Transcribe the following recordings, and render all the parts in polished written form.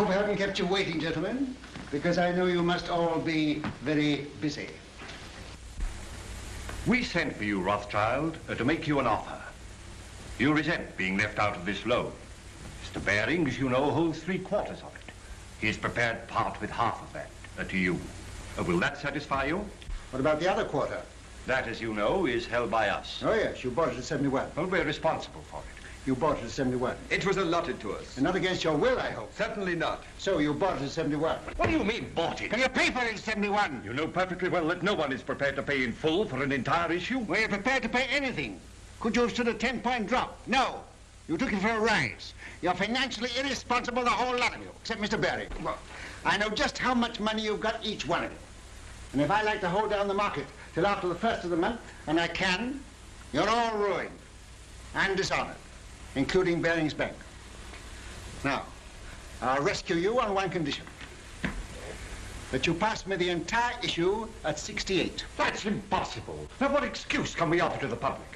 hope I haven't kept you waiting, gentlemen, because I know you must all be very busy. We sent for you, Rothschild, to make you an offer. You resent being left out of this loan. Mr. Baring, as you know, holds 3/4 of it. He is prepared to part with half of that to you. Will that satisfy you? What about the other quarter? That, as you know, is held by us. Oh, yes, you bought it at 71. Well, we're responsible for it. You bought it at 71. It was allotted to us. And not against your will, I hope. Certainly not. So you bought it at 71. What do you mean, bought it? Can you pay for it at 71? You know perfectly well that no one is prepared to pay in full for an entire issue. Were you prepared to pay anything? Could you have stood a 10-point drop? No. You took it for a rise. You're financially irresponsible, the whole lot of you, except Mr. Baring. Well, I know just how much money you've got, each one of you. And if I like to hold down the market till after the 1st of the month, and I can, you're all ruined and dishonored, including Baring's bank. Now, I'll rescue you on one condition. That you pass me the entire issue at 68. That's impossible. Now, what excuse can we offer to the public?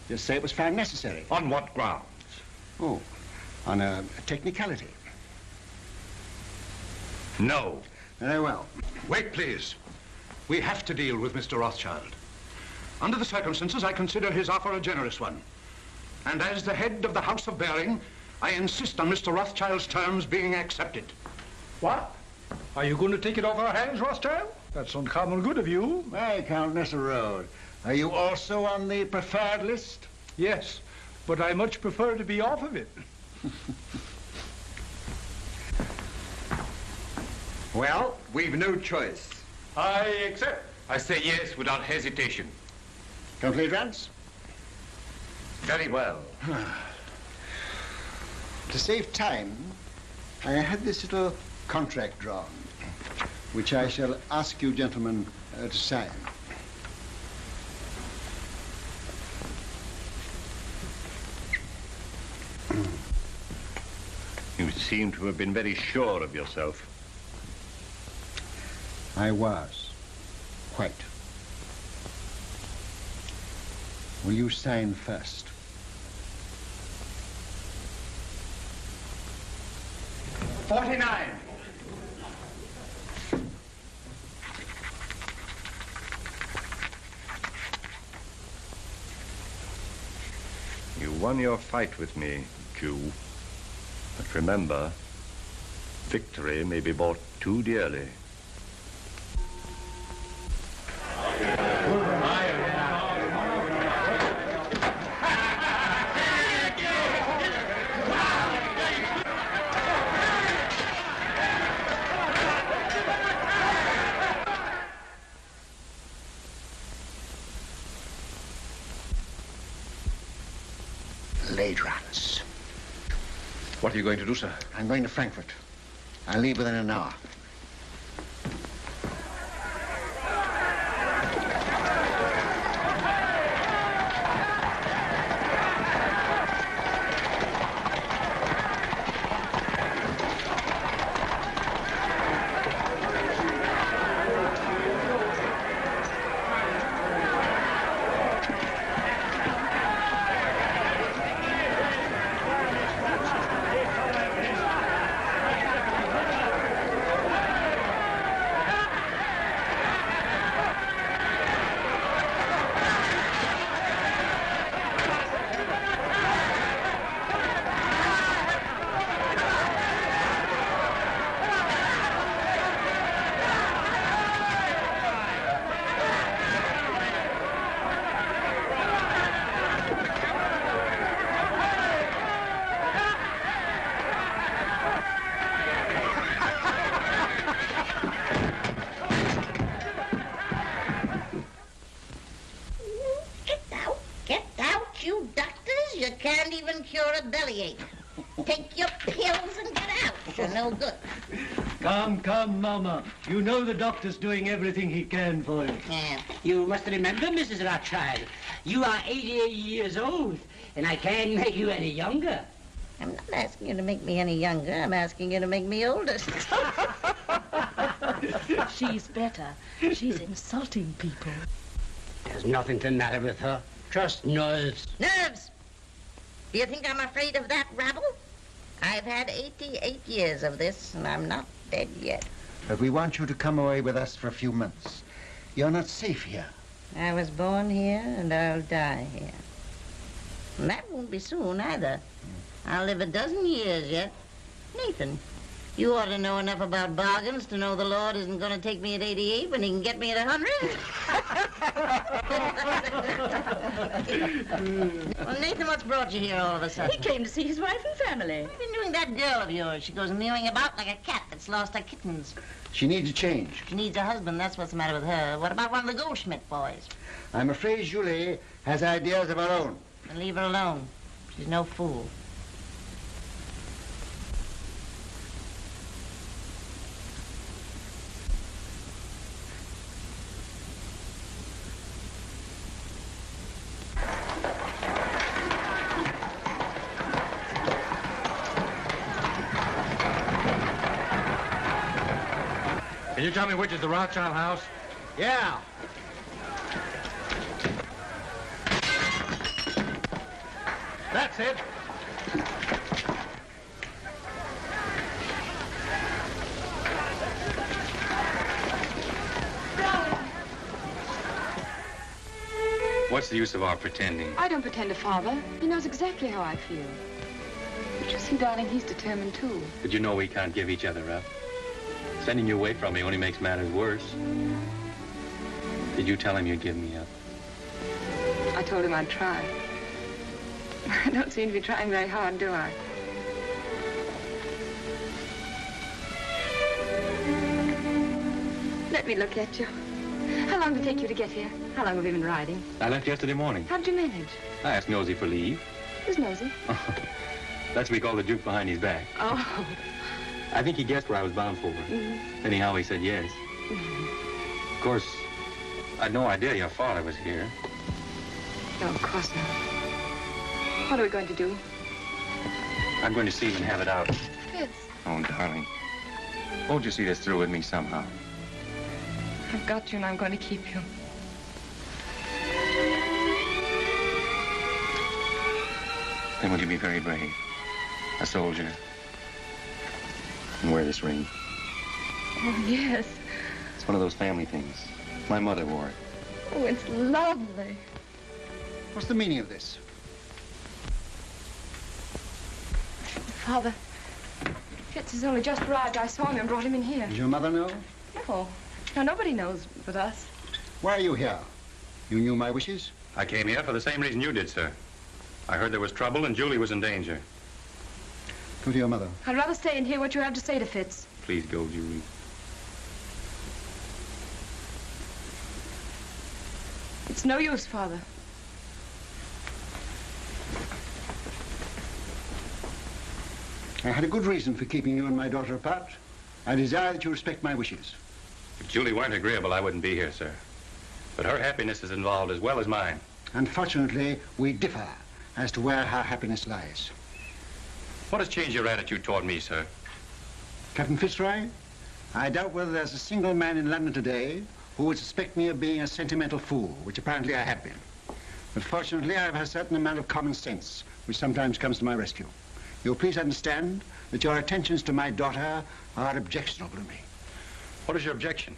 Just say it was found necessary. On what grounds? Oh, on a technicality. No. Very well. Wait, please. We have to deal with Mr. Rothschild. Under the circumstances, I consider his offer a generous one. And as the head of the House of Baring, I insist on Mr. Rothschild's terms being accepted. What? Are you going to take it off our hands, Rothschild? That's uncommon good of you. Hey, Count Road. Are you also on the preferred list? Yes, but I much prefer to be off of it. Well, we've no choice. I accept. I say yes without hesitation. Complete rents? Very well. To save time, I had this little contract drawn, which I shall ask you gentlemen to sign. You seem to have been very sure of yourself. I was. Quite. Will you sign first? $49. You won your fight with me, Jew. But remember, victory may be bought too dearly. Late runs. What are you going to do, sir? I'm going to Frankfurt. I'll leave within an hour. Take your pills and get out. You're no good. Come, Mama. You know the doctor's doing everything he can for you. Yeah. You must remember, Mrs. Rothschild, you are 88 years old, and I can't make you any younger. I'm not asking you to make me any younger. I'm asking you to make me older. She's better. She's insulting people. There's nothing the matter with her. Just nerves. Nerves? Do you think I'm afraid of that rabble? I've had 88 years of this, and I'm not dead yet. But we want you to come away with us for a few months. You're not safe here. I was born here, and I'll die here. And that won't be soon, either. I'll live a dozen years yet. Nathan, you ought to know enough about bargains to know the Lord isn't going to take me at 88 when he can get me at 100. Well, Nathan, what's brought you here all of a sudden? He came to see his wife and family. What have you been doing that girl of yours? She goes mewing about like a cat that's lost her kittens. She needs a change. She needs a husband, that's what's the matter with her. What about one of the Goldschmidt boys? I'm afraid Julie has ideas of her own. Then leave her alone. She's no fool. Can you tell me which is the Rothschild house? Yeah. That's it. What's the use of our pretending? I don't pretend to Father. He knows exactly how I feel. But you see, darling, he's determined too. But you know we can't give each other up. Sending you away from me only makes matters worse. Did you tell him you'd give me up? I told him I'd try. I don't seem to be trying very hard, do I? Let me look at you. How long did it take you to get here? How long have you been riding? I left yesterday morning. How'd you manage? I asked Nosy for leave. Who's Nosy? That's what we call the Duke behind his back. Oh. I think he guessed where I was bound for. Anyhow, he said yes. Of course, I'd no idea your father was here. No, of course not. What are we going to do? I'm going to see him and have it out. Fitz. Oh, darling. Won't you see this through with me somehow? I've got you and I'm going to keep you. Then will you be very brave? A soldier. And wear this ring. Oh, yes. It's one of those family things. My mother wore it. Oh, it's lovely. What's the meaning of this? Father, Fitz has only just arrived. I saw him and brought him in here. Does your mother know? No. No, nobody knows but us. Why are you here? You knew my wishes? I came here for the same reason you did, sir. I heard there was trouble and Julie was in danger. Go to your mother. I'd rather stay and hear what you have to say to Fitz. Please go, Julie. It's no use, Father. I had a good reason for keeping you and my daughter apart. I desire that you respect my wishes. If Julie weren't agreeable, I wouldn't be here, sir. But her happiness is involved as well as mine. Unfortunately, we differ as to where her happiness lies. What has changed your attitude toward me, sir? Captain Fitzroy, I doubt whether there's a single man in London today who would suspect me of being a sentimental fool, which apparently I have been. But fortunately, I have a certain amount of common sense, which sometimes comes to my rescue. You'll please understand that your attentions to my daughter are objectionable to me. What is your objection?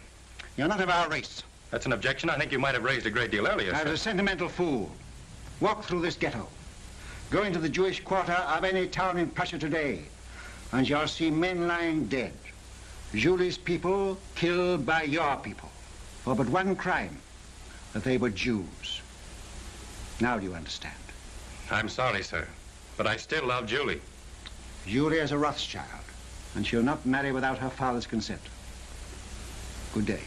You're not of our race. That's an objection I think you might have raised a great deal earlier, I was a sentimental fool. Walk through this ghetto. Go into the Jewish quarter of any town in Prussia today, and you'll see men lying dead. Julie's people killed by your people for but one crime, that they were Jews. Now do you understand? I'm sorry, sir, but I still love Julie. Julie is a Rothschild, and she'll not marry without her father's consent. Good day.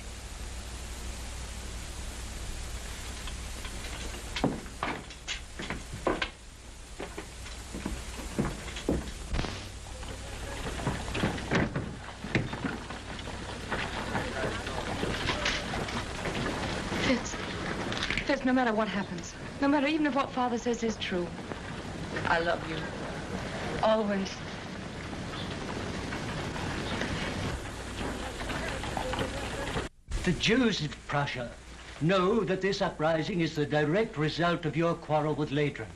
Fitz, no matter what happens, no matter even if what Father says is true, I love you. Always. The Jews of Prussia know that this uprising is the direct result of your quarrel with Latrans,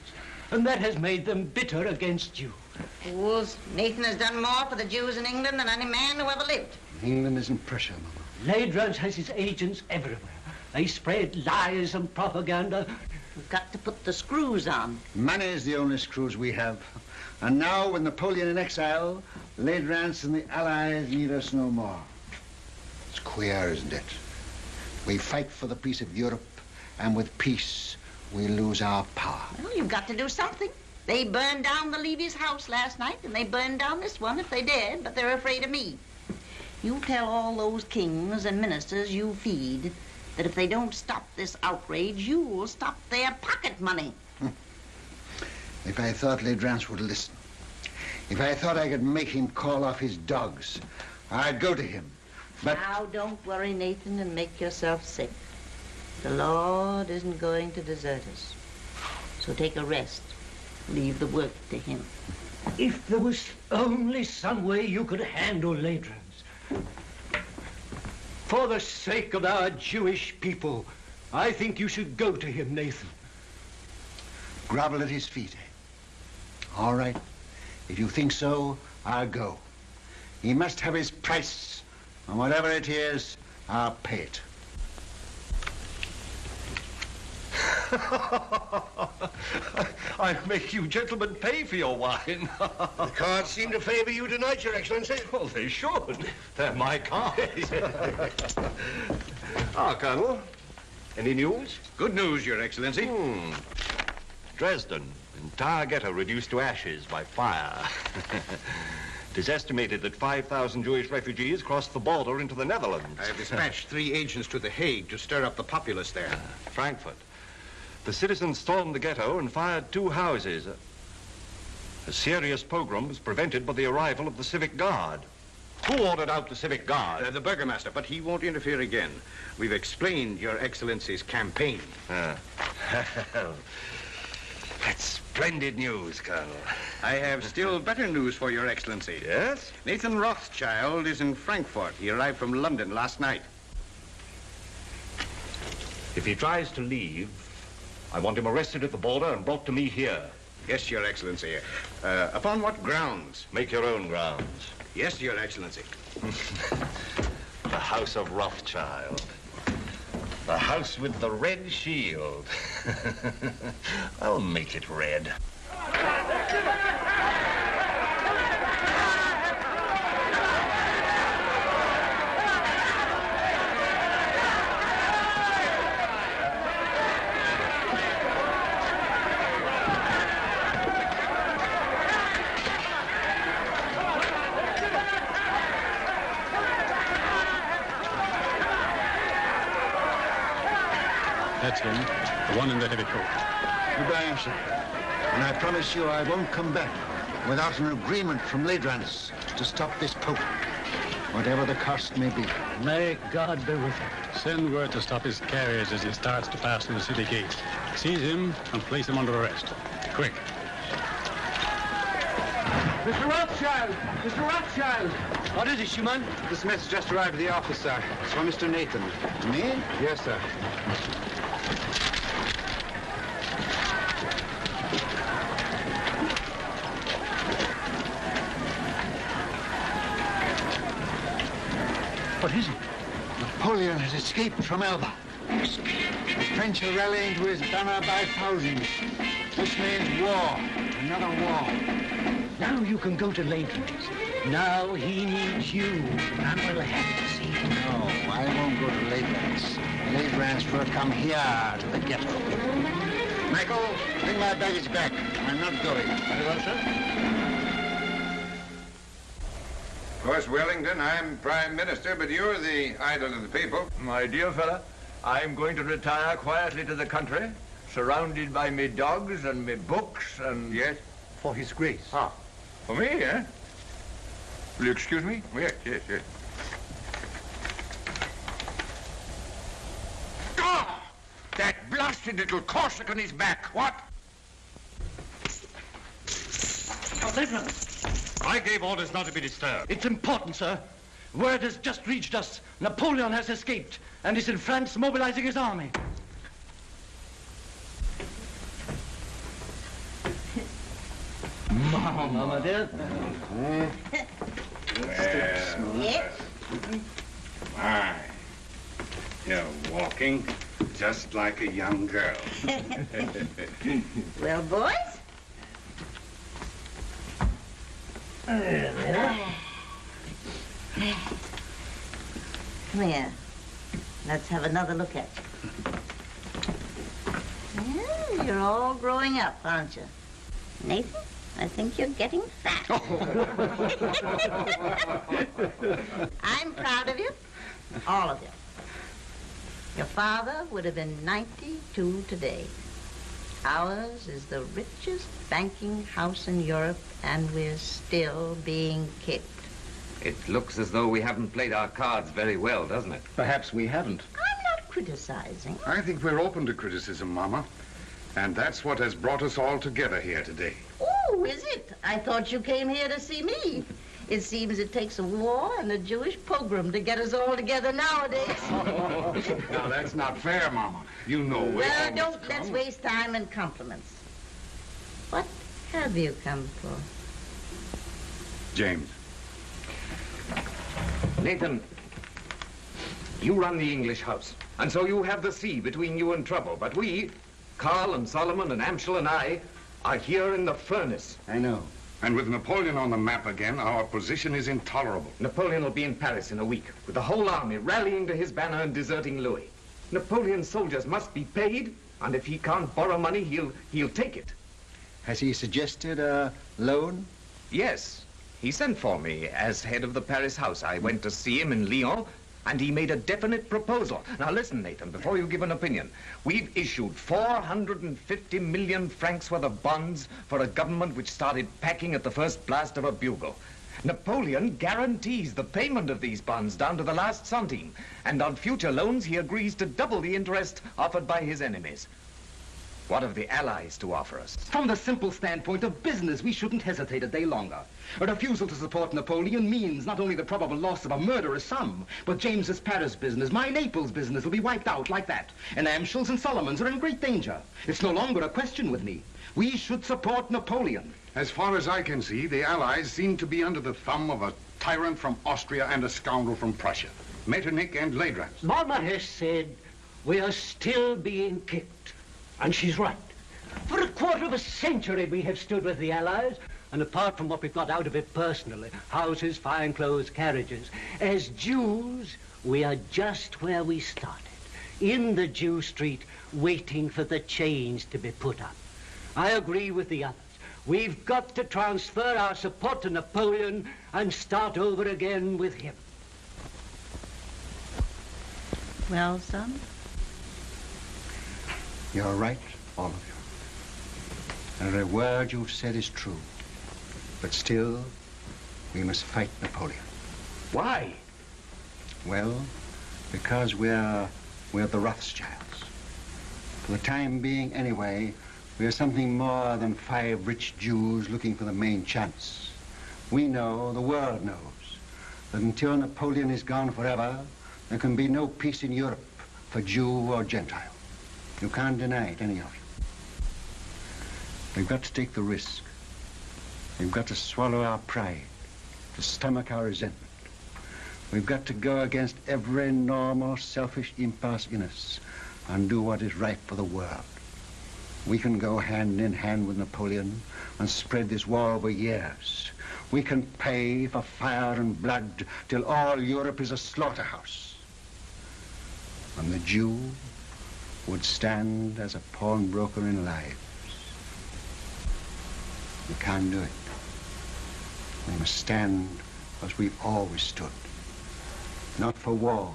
and that has made them bitter against you. Fools. Nathan has done more for the Jews in England than any man who ever lived. England isn't Prussia, Mama. Ladrans has his agents everywhere. They spread lies and propaganda. We've got to put the screws on. Money is the only screws we have. And now, with Napoleon in exile, Ladrans and the Allies need us no more. It's queer, isn't it? We fight for the peace of Europe, and with peace, we lose our power. Well, you've got to do something. They burned down the Levy's house last night, and they burned down this one if they dared, but they're afraid of me. You tell all those kings and ministers you feed that if they don't stop this outrage, you'll stop their pocket money. If I thought Ladrans would listen, if I thought I could make him call off his dogs, I'd go to him. But now, don't worry, Nathan, and make yourself sick. The Lord isn't going to desert us. So take a rest. Leave the work to him. If there was only some way you could handle Ladrans. For the sake of our Jewish people, I think you should go to him, Nathan. Grovel at his feet, eh? All right. If you think so, I'll go. He must have his price, and whatever it is, I'll pay it. I'll make you gentlemen pay for your wine. The cards seem to favor you tonight, Your Excellency. Well, they should. They're my cards. Colonel. Any news? Good news, Your Excellency. Dresden, entire ghetto reduced to ashes by fire. It is estimated that 5,000 Jewish refugees crossed the border into the Netherlands. I have dispatched 3 agents to The Hague to stir up the populace there. Frankfurt. The citizens stormed the ghetto and fired 2 houses. A serious pogrom was prevented by the arrival of the civic guard. Who ordered out the civic guard? The burgomaster, but he won't interfere again. We've explained Your Excellency's campaign. That's splendid news, Colonel. I have still better news for Your Excellency. Yes? Nathan Rothschild is in Frankfurt. He arrived from London last night. If he tries to leave, I want him arrested at the border and brought to me here. Yes, Your Excellency. Upon what grounds? Make your own grounds. Yes, Your Excellency. The House of Rothschild. The house with the red shield. I'll make it red. That's him, the one in the heavy coat. Goodbye, sir. And I promise you I won't come back without an agreement from Ladrans to stop this pope, whatever the cost may be. May God be with him. Send word to stop his carriage as he starts to pass through the city gate. Seize him and place him under arrest. Quick. Mr. Rothschild! Mr. Rothschild! What is it, Schumann? This message just arrived at the office, sir. It's from Mr. Nathan. Me? Yes, sir. What is it? Napoleon has escaped from Elba. The French are rallying to his banner by thousands. This means war, another war. Now you can go to Ladrans. Now he needs you, and we'll have to see. No, I won't go to Ladrans. Ladrans will come here to the ghetto. Michael, bring my baggage back. I'm not going. Very well, sir. Of course, Wellington, I'm Prime Minister, but you're the idol of the people. My dear fella, I'm going to retire quietly to the country, surrounded by me dogs and me books and... Yes? For his grace. Ah, for me, eh? Will you excuse me? Yes, yes, yes. Ah! That blasted little Corsican is back. What? Oh, Ladrans. I gave orders not to be disturbed. It's important, sir. Word has just reached us. Napoleon has escaped and is in France mobilizing his army. Mama, dear. Yes? My, you're walking just like a young girl. Well, boys? Come here. Let's have another look at you. Yeah, you're all growing up, aren't you? Nathan, I think you're getting fat. I'm proud of you, all of you. Your father would have been 92 today. Ours is the richest banking house in Europe, and we're still being kicked. It looks as though we haven't played our cards very well, doesn't it? Perhaps we haven't. I'm not criticizing. I think we're open to criticism, Mama. And that's what has brought us all together here today. Oh, is it? I thought you came here to see me. It seems it takes a war and a Jewish pogrom to get us all together nowadays. Now, that's not fair, Mama. You know we're Well, let's waste time in compliments. What have you come for? James. Nathan, you run the English house, and so you have the sea between you and trouble. But we, Carl and Solomon and Amschel and I, are here in the furnace. I know. And with Napoleon on the map again, our position is intolerable. Napoleon will be in Paris in a week, with the whole army rallying to his banner and deserting Louis. Napoleon's soldiers must be paid, and if he can't borrow money, he'll take it. Has he suggested a loan? Yes. He sent for me as head of the Paris house. I went to see him in Lyon, and he made a definite proposal. Now listen, Nathan, before you give an opinion. We've issued 450 million francs worth of bonds for a government which started packing at the first blast of a bugle. Napoleon guarantees the payment of these bonds down to the last centime, and on future loans he agrees to double the interest offered by his enemies. What have the Allies to offer us? From the simple standpoint of business, we shouldn't hesitate a day longer. A refusal to support Napoleon means not only the probable loss of a murderous sum, but James's Paris business, my Naples business, will be wiped out like that. And Amschel's and Solomon's are in great danger. It's no longer a question with me. We should support Napoleon. As far as I can see, the Allies seem to be under the thumb of a tyrant from Austria and a scoundrel from Prussia. Metternich and Ladrans. Mama has said we are still being kicked. And she's right. For a quarter of a century we have stood with the Allies, and apart from what we've got out of it personally, houses, fine clothes, carriages, as Jews, we are just where we started, in the Jew street, waiting for the change to be put up. I agree with the others. We've got to transfer our support to Napoleon and start over again with him. Well, son? You're right, all of you. Every word you've said is true. But still, we must fight Napoleon. Why? Well, because we're the Rothschilds. For the time being, anyway, we're something more than 5 rich Jews looking for the main chance. We know, the world knows, that until Napoleon is gone forever, there can be no peace in Europe for Jew or Gentile. You can't deny it, any of you. We've got to take the risk. We've got to swallow our pride, to stomach our resentment. We've got to go against every normal, selfish impulse in us and do what is right for the world. We can go hand in hand with Napoleon and spread this war over years. We can pay for fire and blood till all Europe is a slaughterhouse. And the Jew would stand as a pawnbroker in lives. We can't do it. We must stand as we've always stood. Not for war,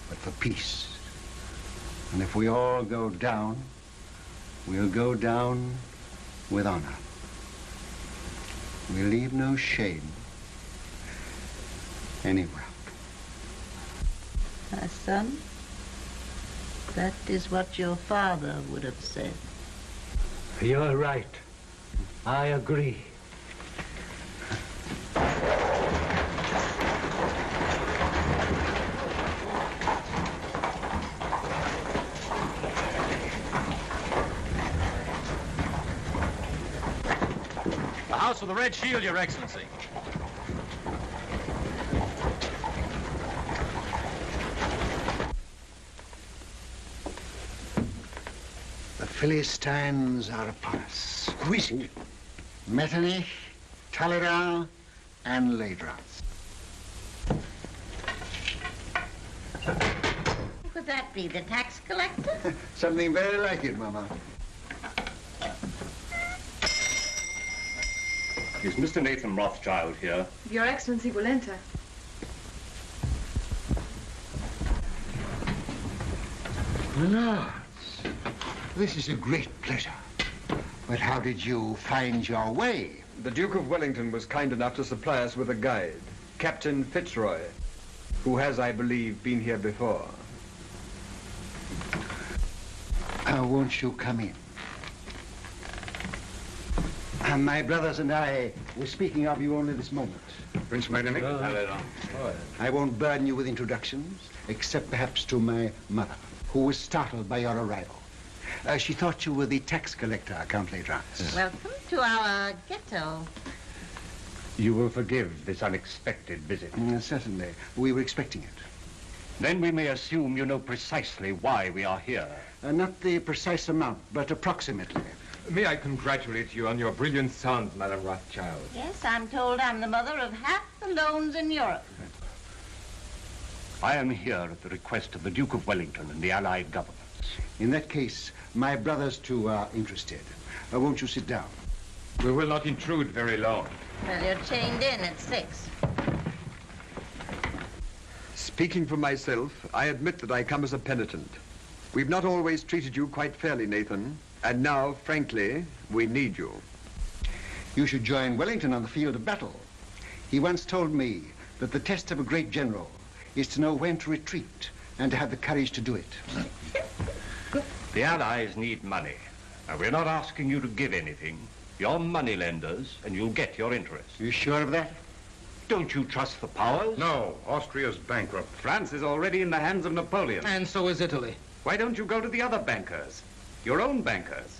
but for peace. And if we all go down, we'll go down with honor. We leave no shame anywhere. My son, that is what your father would have said. You're right. I agree. The House of the Red Shield, Your Excellency. The Philistines are upon us. Who is it? Metternich, Talleyrand, and Ladras. Who could that be? The tax collector? Something very like it, Mama. Is Mr. Nathan Rothschild here? Your Excellency will enter. Lords, this is a great pleasure. But how did you find your way? The Duke of Wellington was kind enough to supply us with a guide, Captain Fitzroy, who has, I believe, been here before. Won't you come in? My brothers and I were speaking of you only this moment. Prince Metternich. I won't burden you with introductions, except perhaps to my mother, who was startled by your arrival. She thought you were the tax collector, Count Ladras. Welcome to our ghetto. You will forgive this unexpected visit. Certainly. We were expecting it. Then we may assume you know precisely why we are here. Not the precise amount, but approximately. May I congratulate you on your brilliant sons, Madame Rothschild? Yes, I'm told I'm the mother of half the loans in Europe. I am here at the request of the Duke of Wellington and the Allied governments. In that case, my brothers too are interested. Won't you sit down? We will not intrude very long. Well, you're chained in at 6. Speaking for myself, I admit that I come as a penitent. We've not always treated you quite fairly, Nathan. And now, frankly, we need you. You should join Wellington on the field of battle. He once told me that the test of a great general is to know when to retreat and to have the courage to do it. The Allies need money. Now, we're not asking you to give anything. You're money lenders, and you'll get your interest. You sure of that? Don't you trust the powers? No, Austria's bankrupt. France is already in the hands of Napoleon. And so is Italy. Why don't you go to the other bankers? Your own bankers.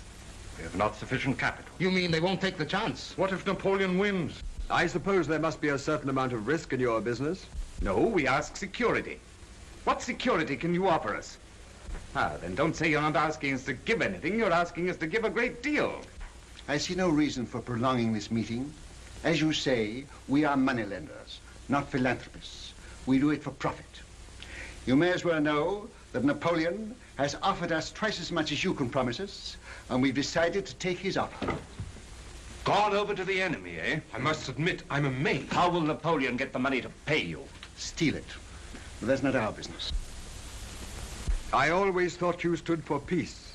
We have not sufficient capital. You mean they won't take the chance? What if Napoleon wins? I suppose there must be a certain amount of risk in your business. No, we ask security. What security can you offer us? Then don't say you're not asking us to give anything. You're asking us to give a great deal. I see no reason for prolonging this meeting. As you say, we are moneylenders, not philanthropists. We do it for profit. You may as well know that Napoleon has offered us twice as much as you can promise us, and we've decided to take his offer. Gone over to the enemy, eh? I must admit, I'm amazed. How will Napoleon get the money to pay you? Steal it. But that's not our business. I always thought you stood for peace.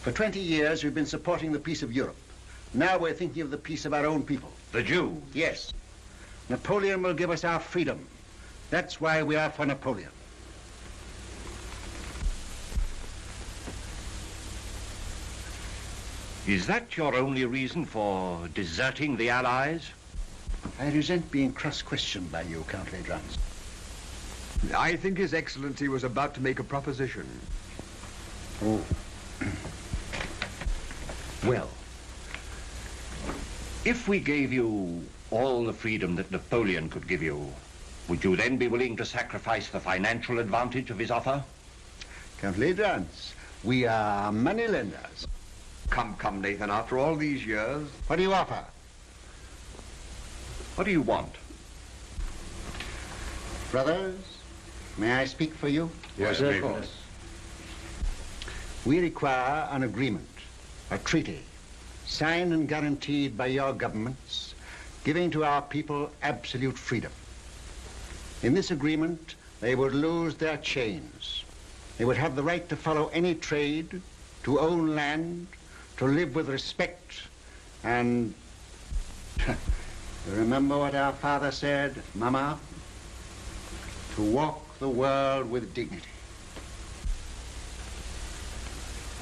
For 20 years, we've been supporting the peace of Europe. Now we're thinking of the peace of our own people. The Jews? Yes. Napoleon will give us our freedom. That's why we are for Napoleon. Is that your only reason for deserting the Allies? I resent being cross-questioned by you, Count Ladras. I think His Excellency was about to make a proposition. Oh. Well, if we gave you all the freedom that Napoleon could give you, would you then be willing to sacrifice the financial advantage of his offer? Count Ladras, we are moneylenders. Come, Nathan, after all these years... What do you offer? What do you want? Brothers, may I speak for you? Yes, of course. We require an agreement, a treaty, signed and guaranteed by your governments, giving to our people absolute freedom. In this agreement, they would lose their chains. They would have the right to follow any trade, to own land, to live with respect, and remember what our father said, Mama? To walk the world with dignity.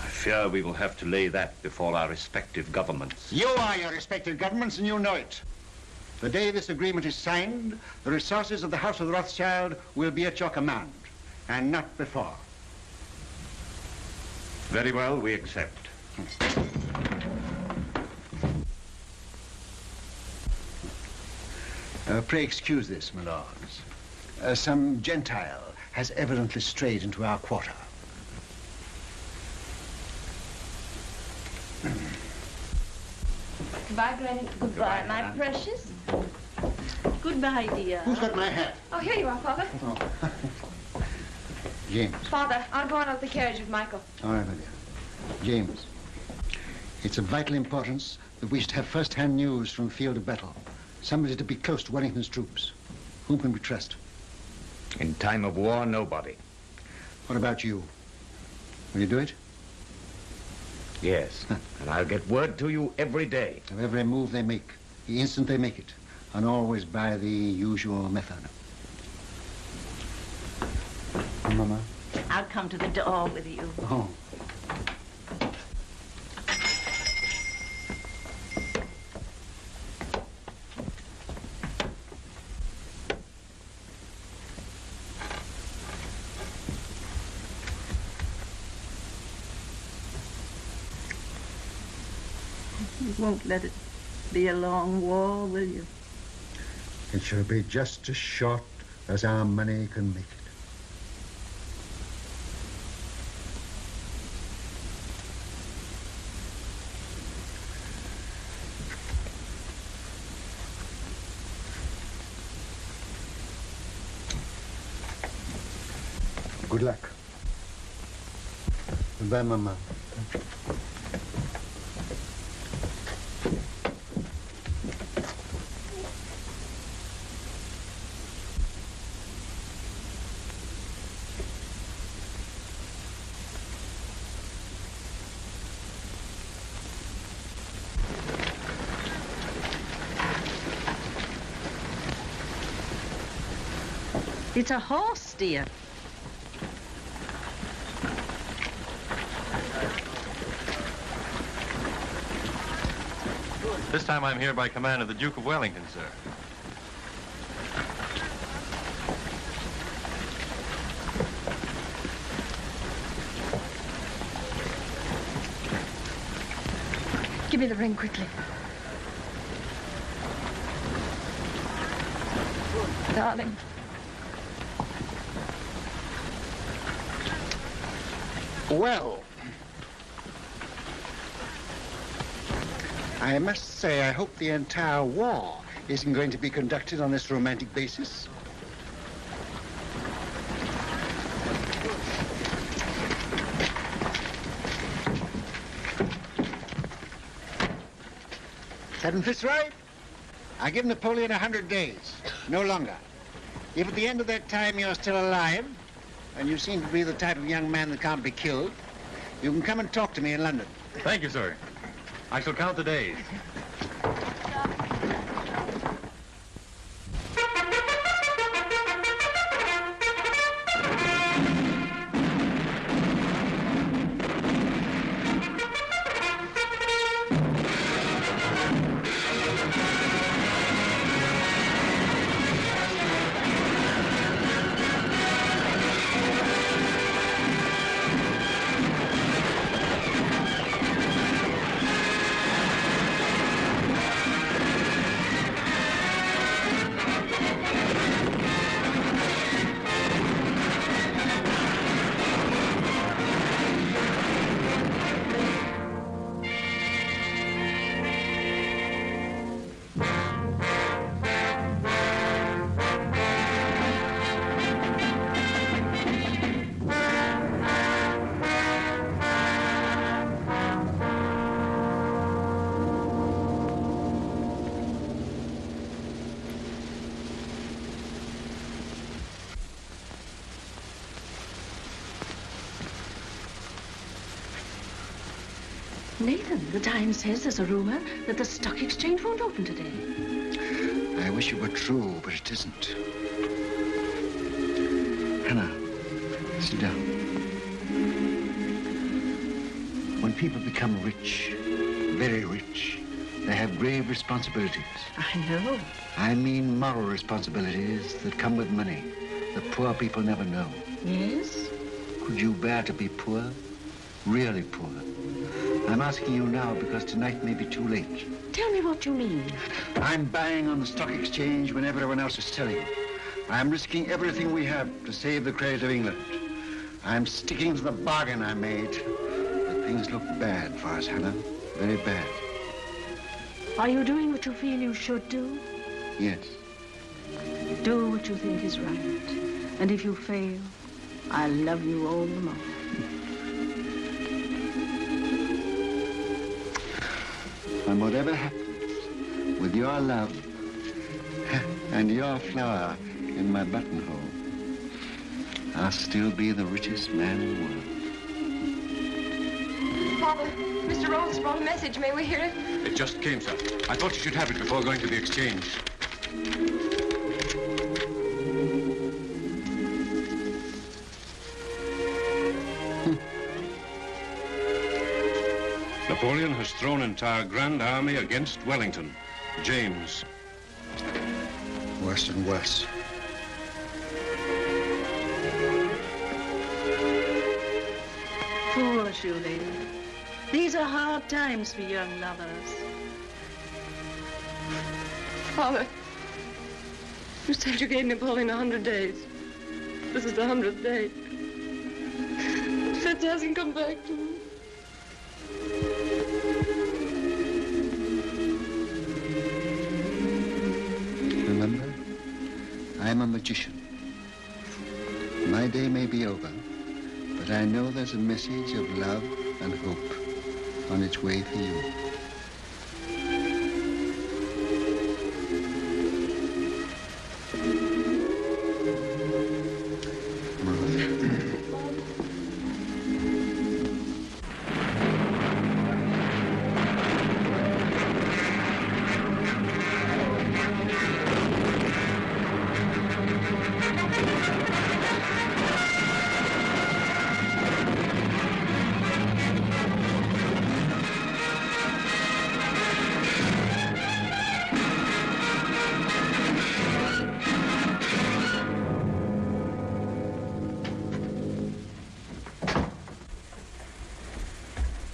I fear we will have to lay that before our respective governments. You are your respective governments, and you know it. The day this agreement is signed, the resources of the House of Rothschild will be at your command, and not before. Very well, we accept. Pray excuse this, my lords. Some Gentile has evidently strayed into our quarter. Goodbye, Granny. Goodbye, my precious. Goodbye, dear. Who's got my hat? Oh, here you are, Father. Oh. James. Father, I'll go on out the carriage with Michael. All right, my dear. James, it's of vital importance that we should have first-hand news from the field of battle. Somebody to be close to Wellington's troops. Whom can we trust? In time of war, nobody. What about you? Will you do it? Yes, and I'll get word to you every day. Of every move they make, the instant they make it, and always by the usual method. Oh, Mama? I'll come to the door with you. Oh. You won't let it be a long war, will you? It shall be just as short as our money can make it. Good luck. Goodbye, Mama. It's a horse, dear. This time I'm here by command of the Duke of Wellington, sir. Give me the ring quickly. Darling. Well, I must say I hope the entire war isn't going to be conducted on this romantic basis. Captain Fitzroy, I give Napoleon 100 days, no longer. If at the end of that time you're still alive, and you seem to be the type of young man that can't be killed, you can come and talk to me in London. Thank you, sir. I shall count the days. Nathan, the Times says there's a rumor that the stock exchange won't open today. I wish it were true, but it isn't. Hannah, sit down. When people become rich, very rich, they have grave responsibilities. I know. I mean moral responsibilities that come with money that poor people never know. Yes? Could you bear to be poor? Really poor? I'm asking you now because tonight may be too late. tell me what you mean. I'm buying on the stock exchange when everyone else is selling. I'm risking everything we have to save the credit of England. I'm sticking to the bargain I made. But things look bad for us, Hannah. Very bad. Are you doing what you feel you should do? Yes. Do what you think is right. And if you fail, I'll love you all the more. And whatever happens, with your love and your flower in my buttonhole, I'll still be the richest man in the world. Father, Mr. Rhodes brought a message. May we hear it? It just came, sir. I thought you should have it before going to the exchange. Napoleon has thrown entire Grand Army against Wellington. James. Worse and worse. Foolish, you lady. These are hard times for young lovers. Father, you said you gave Napoleon 100 days. This is the 100th day. Fitz hasn't come back to me. Remember, I'm a magician. My day may be over, but I know there's a message of love and hope on its way for you.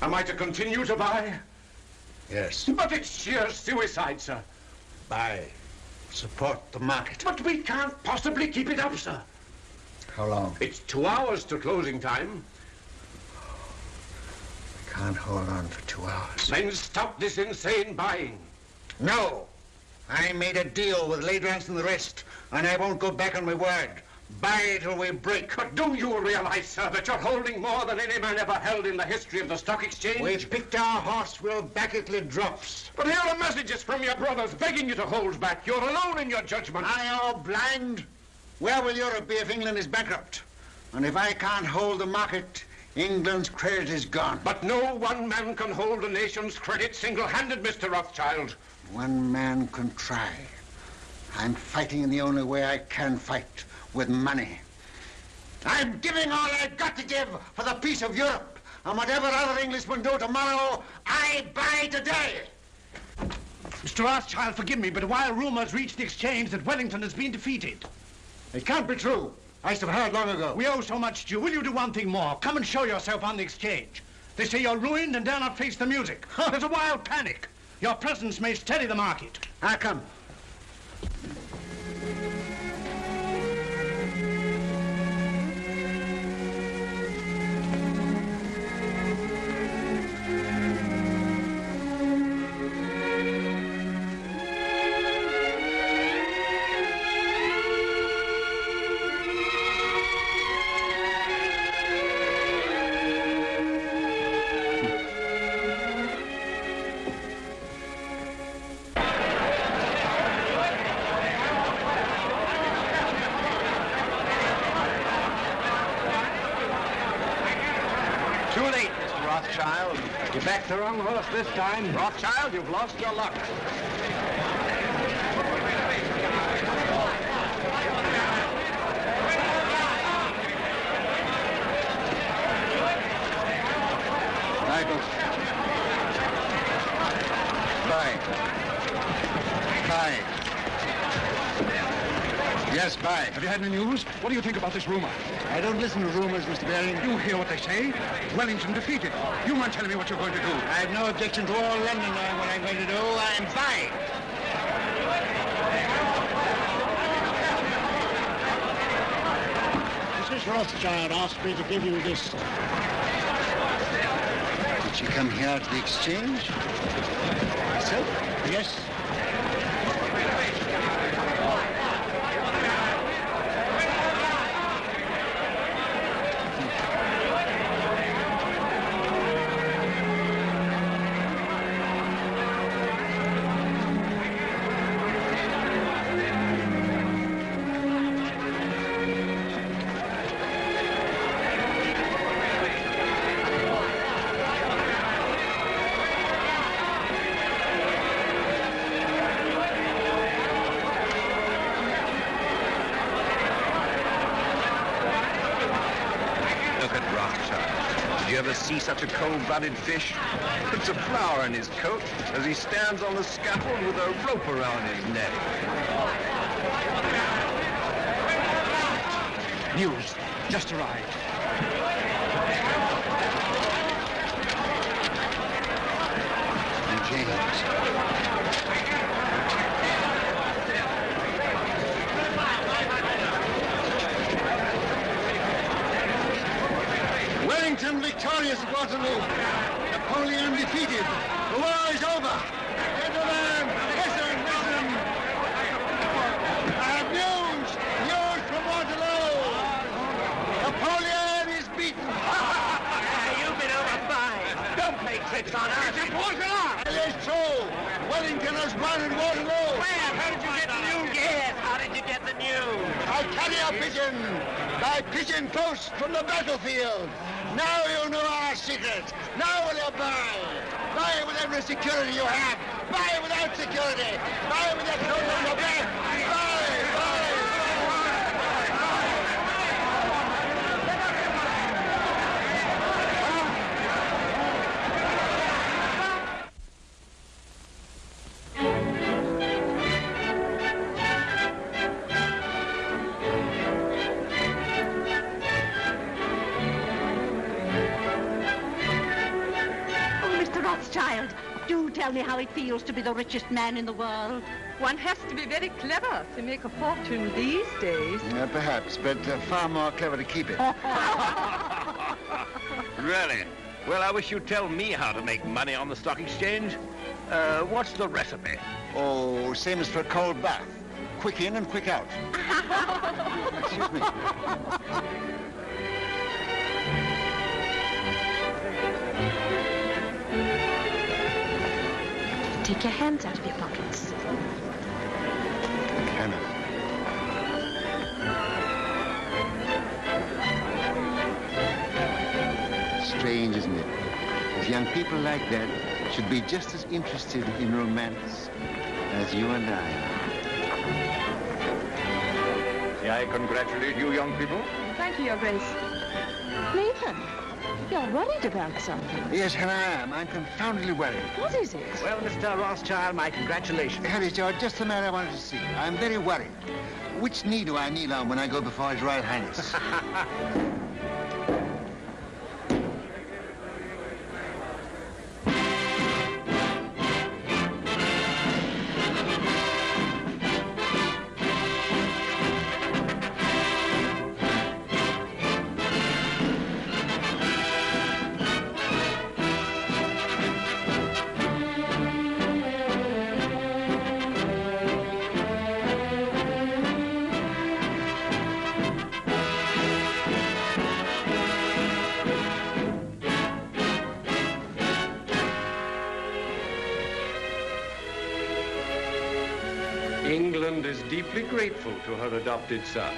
Am I to continue to buy? Yes. But it's sheer suicide, sir. Buy. Support the market. But we can't possibly keep it up, sir. How long? It's 2 hours to closing time. I can't hold on for 2 hours. Then stop this insane buying. No. I made a deal with Ladrans and the rest, and I won't go back on my word. Buy till we break. But do you realize, sir, that you're holding more than any man ever held in the history of the stock exchange? We've picked our horse. We'll back it till it drops. But here are messages from your brothers begging you to hold back. You're alone in your judgment. Are you blind? Where will Europe be if England is bankrupt? And if I can't hold the market, England's credit is gone. But no one man can hold a nation's credit single-handed, Mr. Rothschild. One man can try. I'm fighting in the only way I can fight. With money. I'm giving all I've got to give for the peace of Europe. And whatever other Englishmen do tomorrow, I buy today. Mr. Rothschild, forgive me, but while rumors reach the exchange that Wellington has been defeated. It can't be true. I should have heard long ago. We owe so much to you. Will you do one thing more? Come and show yourself on the exchange. They say you're ruined and dare not face the music. There's a wild panic. Your presence may steady the market. I'll come. You backed the wrong horse this time. Rothschild, you've lost your luck. Michael. Buy. Yes, bye. Have you had any news? What do you think about this rumor? I don't listen to rumors, Mr. Baring. You hear what they say? Wellington defeated. You mind telling me what you're going to do? I have no objection to all London knowing what I'm going to do. I'm fine. Mrs. Rothschild asked me to give you this. Did she come here to the exchange? Herself? Yes. See such a cold-blooded fish? Puts a flower in his coat as he stands on the scaffold with a rope around his neck. News. Just arrived. And James. Wellington victorious at Waterloo. Napoleon defeated. The war is over. Gentlemen, listen, listen. I have news. News from Waterloo. Napoleon is beaten. You've been over fine. Don't play tricks on us. It's Waterloo. It is true. Wellington has won at Waterloo. Well, how did you get the news? Yes, how did you get the news? I carry a pigeon. By pigeon post from the battlefield. Now you know our secret. Now will you buy? Buy with every security you have. Buy without security. Buy with your clothes on your back. Buy. Rothschild, do tell me how it feels to be the richest man in the world. One has to be very clever to make a fortune these days. Perhaps, but far more clever to keep it. Really? Well, I wish you'd tell me how to make money on the stock exchange. What's the recipe? Oh, same as for a cold bath. Quick in and quick out. Excuse me. Take your hands out of your pockets. Hannah. Strange, isn't it? As young people like that should be just as interested in romance as you and I are. May I congratulate you, young people? Thank you, Your Grace. Nathan, you're worried about something. Yes, Hannah, I am. I'm confoundedly worried. What is it? Well, Mr. Rothschild, my congratulations. Harry, George, just the man I wanted to see. I'm very worried. Which knee do I kneel on when I go before His Royal Highness? England is deeply grateful to her adopted son,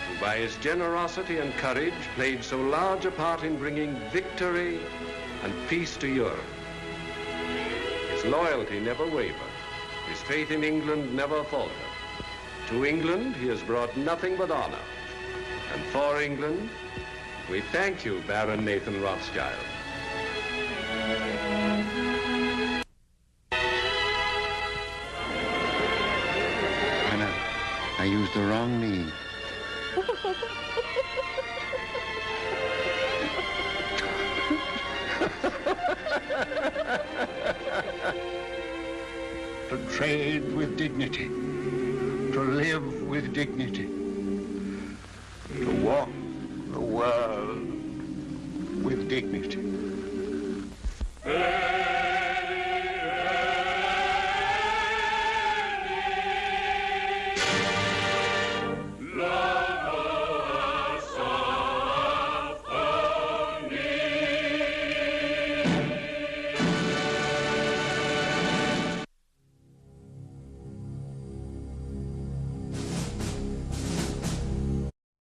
who by his generosity and courage played so large a part in bringing victory and peace to Europe. His loyalty never wavered. His faith in England never faltered. To England, he has brought nothing but honor. And for England, we thank you, Baron Nathan Rothschild. I used the wrong knee. To trade with dignity, to live with dignity, to walk the world with dignity.